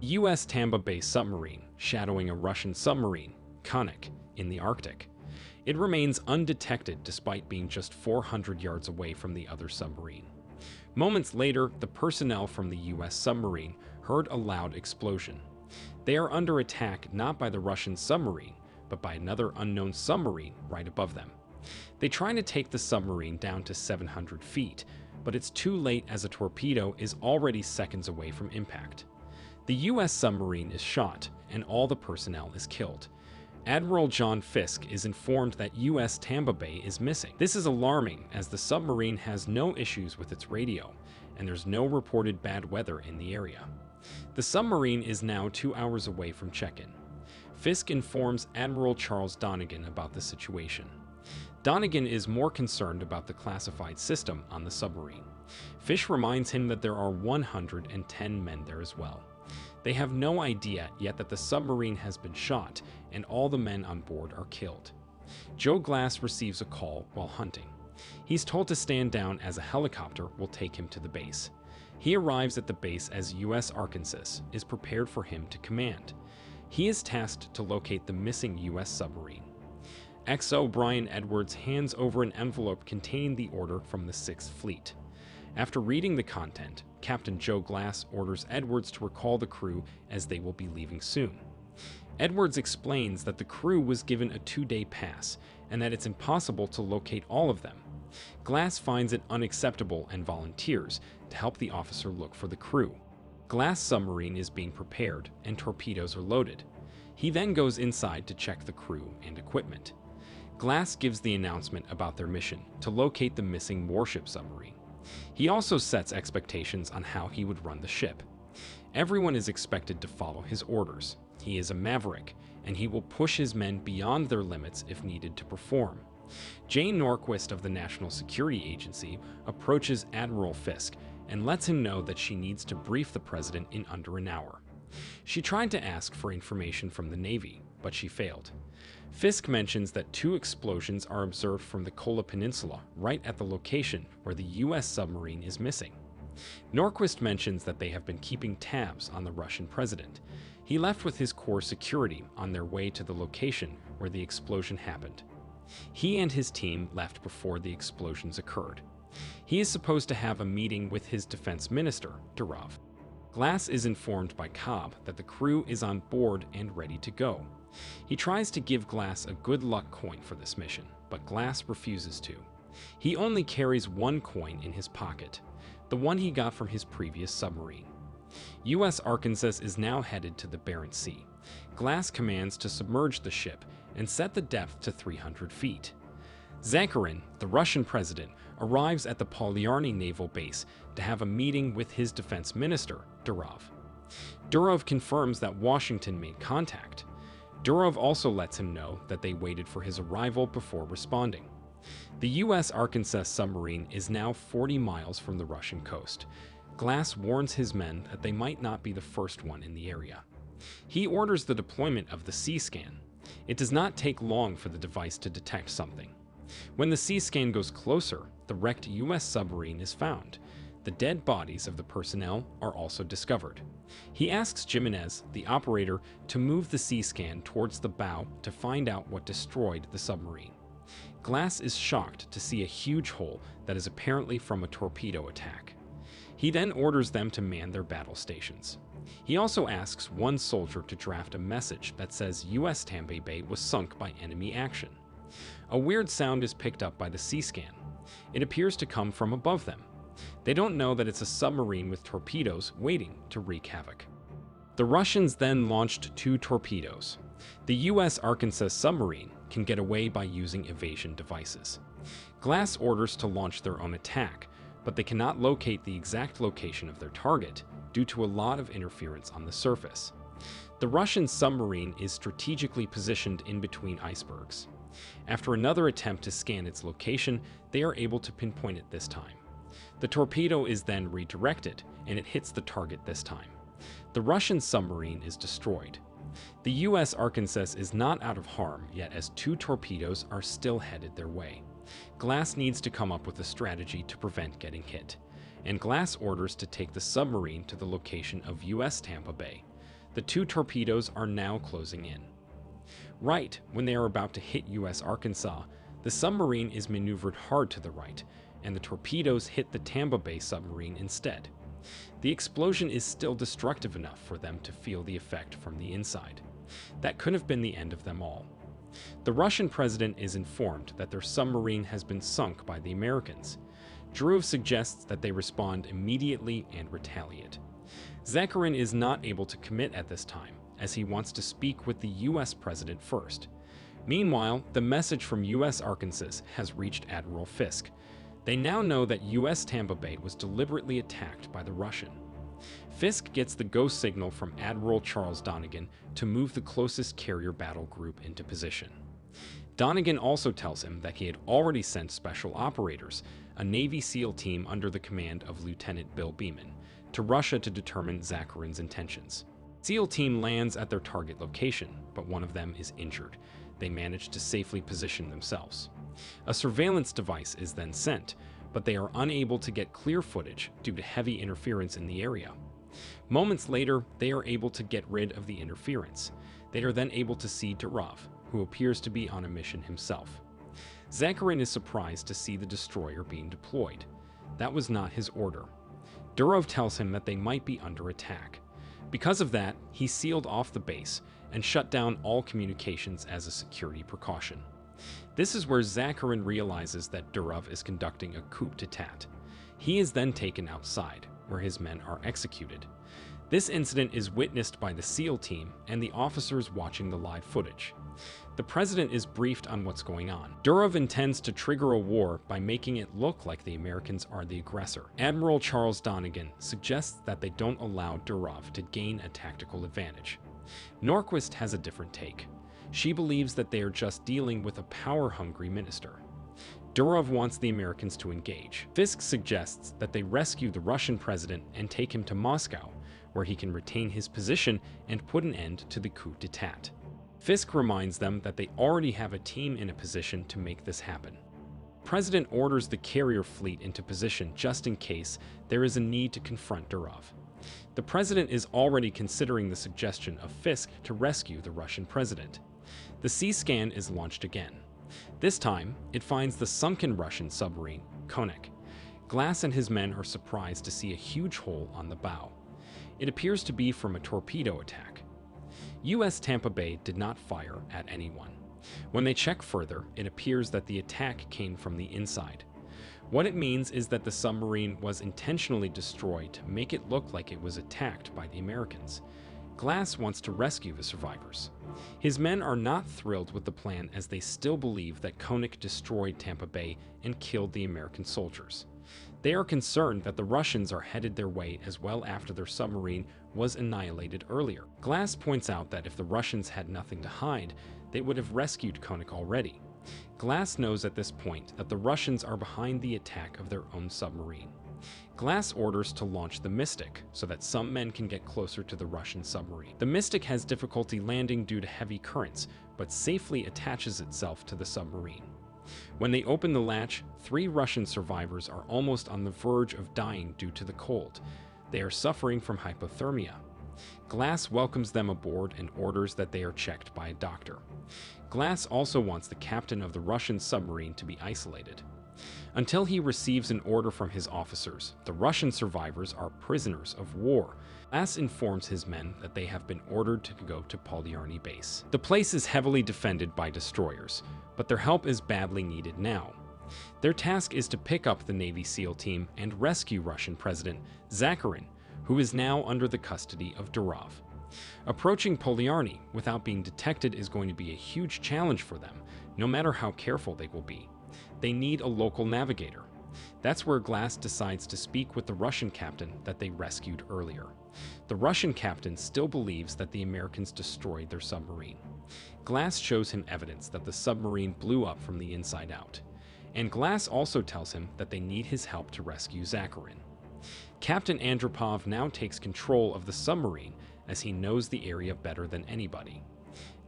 U.S. Tampa Bay submarine shadowing a Russian submarine, Konik, in the Arctic. It remains undetected despite being just 400 yards away from the other submarine. Moments later, the personnel from the U.S. submarine heard a loud explosion. They are under attack not by the Russian submarine, but by another unknown submarine right above them. They try to take the submarine down to 700 feet, but it's too late as a torpedo is already seconds away from impact. The U.S. submarine is shot, and all the personnel is killed. Admiral John Fisk is informed that U.S. Tampa Bay is missing. This is alarming as the submarine has no issues with its radio, and there's no reported bad weather in the area. The submarine is now 2 hours away from check-in. Fisk informs Admiral Charles Donegan about the situation. Donegan is more concerned about the classified system on the submarine. Fish reminds him that there are 110 men there as well. They have no idea yet that the submarine has been shot and all the men on board are killed. Joe Glass receives a call while hunting. He's told to stand down as a helicopter will take him to the base. He arrives at the base as U.S. Arkansas is prepared for him to command. He is tasked to locate the missing U.S. submarine. XO Brian Edwards hands over an envelope containing the order from the 6th Fleet. After reading the content, Captain Joe Glass orders Edwards to recall the crew as they will be leaving soon. Edwards explains that the crew was given a 2-day pass and that it's impossible to locate all of them. Glass finds it unacceptable and volunteers to help the officer look for the crew. Glass submarine is being prepared and torpedoes are loaded. He then goes inside to check the crew and equipment. Glass gives the announcement about their mission to locate the missing warship submarine. He also sets expectations on how he would run the ship. Everyone is expected to follow his orders. He is a maverick, and he will push his men beyond their limits if needed to perform. Jane Norquist of the National Security Agency approaches Admiral Fisk and lets him know that she needs to brief the president in under an hour. She tried to ask for information from the Navy, but she failed. Fisk mentions that 2 explosions are observed from the Kola Peninsula, right at the location where the U.S. submarine is missing. Norquist mentions that they have been keeping tabs on the Russian president. He left with his core security on their way to the location where the explosion happened. He and his team left before the explosions occurred. He is supposed to have a meeting with his defense minister, Durov. Glass is informed by Cobb that the crew is on board and ready to go. He tries to give Glass a good luck coin for this mission, but Glass refuses to. He only carries 1 coin in his pocket, the one he got from his previous submarine. U.S. Arkansas is now headed to the Barents Sea. Glass commands to submerge the ship and set the depth to 300 feet. Zakharin, the Russian president, arrives at the Polyarny naval base to have a meeting with his defense minister, Durov. Durov confirms that Washington made contact. Durov also lets him know that they waited for his arrival before responding. The U.S. Arkansas submarine is now 40 miles from the Russian coast. Glass warns his men that they might not be the first one in the area. He orders the deployment of the C-scan. It does not take long for the device to detect something. When the C-scan goes closer, the wrecked U.S. submarine is found. The dead bodies of the personnel are also discovered. He asks Jimenez, the operator, to move the C-scan towards the bow to find out what destroyed the submarine. Glass is shocked to see a huge hole that is apparently from a torpedo attack. He then orders them to man their battle stations. He also asks one soldier to draft a message that says U.S. Tampa Bay was sunk by enemy action. A weird sound is picked up by the C-scan. It appears to come from above them. They don't know that it's a submarine with torpedoes waiting to wreak havoc. The Russians then launched 2 torpedoes. The U.S. Arkansas submarine can get away by using evasion devices. Glass orders to launch their own attack, but they cannot locate the exact location of their target due to a lot of interference on the surface. The Russian submarine is strategically positioned in between icebergs. After another attempt to scan its location, they are able to pinpoint it this time. The torpedo is then redirected, and it hits the target this time. The Russian submarine is destroyed. The U.S. Arkansas is not out of harm yet, as 2 torpedoes are still headed their way. Glass needs to come up with a strategy to prevent getting hit. and Glass orders to take the submarine to the location of U.S. Tampa Bay. The two torpedoes are now closing in. Right when they are about to hit U.S. Arkansas, the submarine is maneuvered hard to the right, and the torpedoes hit the Tampa Bay submarine instead. The explosion is still destructive enough for them to feel the effect from the inside. That could have been the end of them all. The Russian president is informed that their submarine has been sunk by the Americans. Durov suggests that they respond immediately and retaliate. Zakharin is not able to commit at this time, as he wants to speak with the U.S. president first. Meanwhile, the message from U.S. Arkansas has reached Admiral Fisk. They now know that U.S. Tampa Bay was deliberately attacked by the Russian. Fisk gets the go signal from Admiral Charles Donegan to move the closest carrier battle group into position. Donegan also tells him that he had already sent special operators, a Navy SEAL team under the command of Lieutenant Bill Beeman, to Russia to determine Zakharin's intentions. SEAL team lands at their target location, but one of them is injured. They manage to safely position themselves. A surveillance device is then sent, but they are unable to get clear footage due to heavy interference in the area. Moments later, they are able to get rid of the interference. They are then able to see Durov, who appears to be on a mission himself. Zakharin is surprised to see the destroyer being deployed. That was not his order. Durov tells him that they might be under attack. Because of that, he sealed off the base and shut down all communications as a security precaution. This is where Zakharin realizes that Durov is conducting a coup d'etat. He is then taken outside, where his men are executed. This incident is witnessed by the SEAL team and the officers watching the live footage. The president is briefed on what's going on. Durov intends to trigger a war by making it look like the Americans are the aggressor. Admiral Charles Donegan suggests that they don't allow Durov to gain a tactical advantage. Norquist has a different take. She believes that they are just dealing with a power-hungry minister. Durov wants the Americans to engage. Fisk suggests that they rescue the Russian president and take him to Moscow, where he can retain his position and put an end to the coup d'etat. Fisk reminds them that they already have a team in a position to make this happen. The president orders the carrier fleet into position just in case there is a need to confront Durov. The president is already considering the suggestion of Fisk to rescue the Russian president. The C-scan is launched again. This time, it finds the sunken Russian submarine, Konik. Glass and his men are surprised to see a huge hole on the bow. It appears to be from a torpedo attack. U.S. Tampa Bay did not fire at anyone. When they check further, it appears that the attack came from the inside. What it means is that the submarine was intentionally destroyed to make it look like it was attacked by the Americans. Glass wants to rescue the survivors. His men are not thrilled with the plan as they still believe that Konik destroyed Tampa Bay and killed the American soldiers. They are concerned that the Russians are headed their way as well after their submarine was annihilated earlier. Glass points out that if the Russians had nothing to hide, they would have rescued Konik already. Glass knows at this point that the Russians are behind the attack of their own submarine. Glass orders to launch the Mystic so that some men can get closer to the Russian submarine. The Mystic has difficulty landing due to heavy currents, but safely attaches itself to the submarine. When they open the latch, 3 Russian survivors are almost on the verge of dying due to the cold. They are suffering from hypothermia. Glass welcomes them aboard and orders that they are checked by a doctor. Glass also wants the captain of the Russian submarine to be isolated. Until he receives an order from his officers, the Russian survivors are prisoners of war. Glass informs his men that they have been ordered to go to Polyarny base. The place is heavily defended by destroyers, but their help is badly needed now. Their task is to pick up the Navy SEAL team and rescue Russian President Zakharin, who is now under the custody of Durov. Approaching Polyarny without being detected is going to be a huge challenge for them, no matter how careful they will be. They need a local navigator. That's where Glass decides to speak with the Russian captain that they rescued earlier. The Russian captain still believes that the Americans destroyed their submarine. Glass shows him evidence that the submarine blew up from the inside out. And Glass also tells him that they need his help to rescue Zakharin. Captain Andropov now takes control of the submarine as he knows the area better than anybody.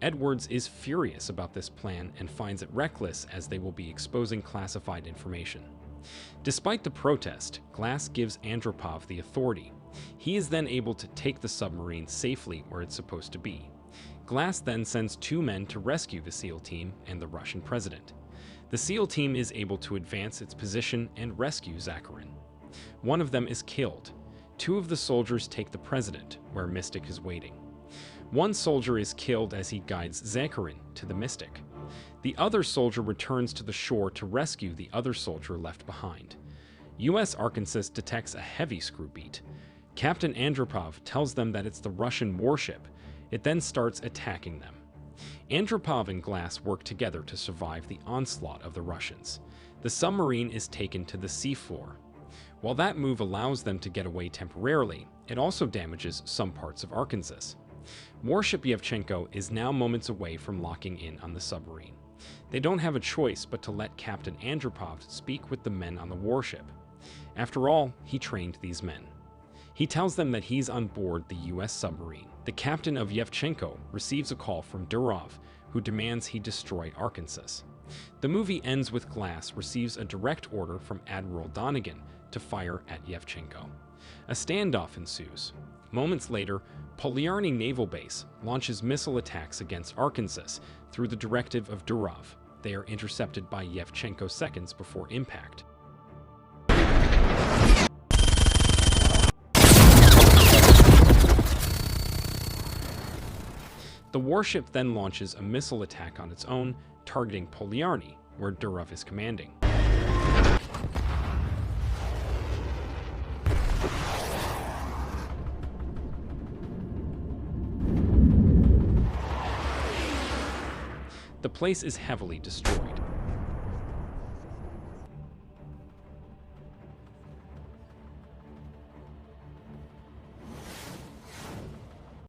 Edwards is furious about this plan and finds it reckless as they will be exposing classified information. Despite the protest, Glass gives Andropov the authority. He is then able to take the submarine safely where it's supposed to be. Glass then sends 2 men to rescue the SEAL team and the Russian president. The SEAL team is able to advance its position and rescue Zakharin. One of them is killed. 2 of the soldiers take the president, where Mystic is waiting. 1 soldier is killed as he guides Zakharin to the Mystic. The other soldier returns to the shore to rescue the other soldier left behind. U.S. Arkansas detects a heavy screw beat. Captain Andropov tells them that it's the Russian warship. It then starts attacking them. Andropov and Glass work together to survive the onslaught of the Russians. The submarine is taken to the seafloor. While that move allows them to get away temporarily, it also damages some parts of Arkansas. Warship Yevchenko is now moments away from locking in on the submarine. They don't have a choice but to let Captain Andropov speak with the men on the warship. After all, he trained these men. He tells them that he's on board the U.S. submarine. The captain of Yevchenko receives a call from Durov, who demands he destroy Arkansas. The movie ends with Glass receives a direct order from Admiral Donegan to fire at Yevchenko. A standoff ensues. Moments later, Polyarny Naval Base launches missile attacks against Arkansas through the directive of Durov. They are intercepted by Yevchenko seconds before impact. The warship then launches a missile attack on its own, targeting Polyarny, where Durov is commanding. The place is heavily destroyed.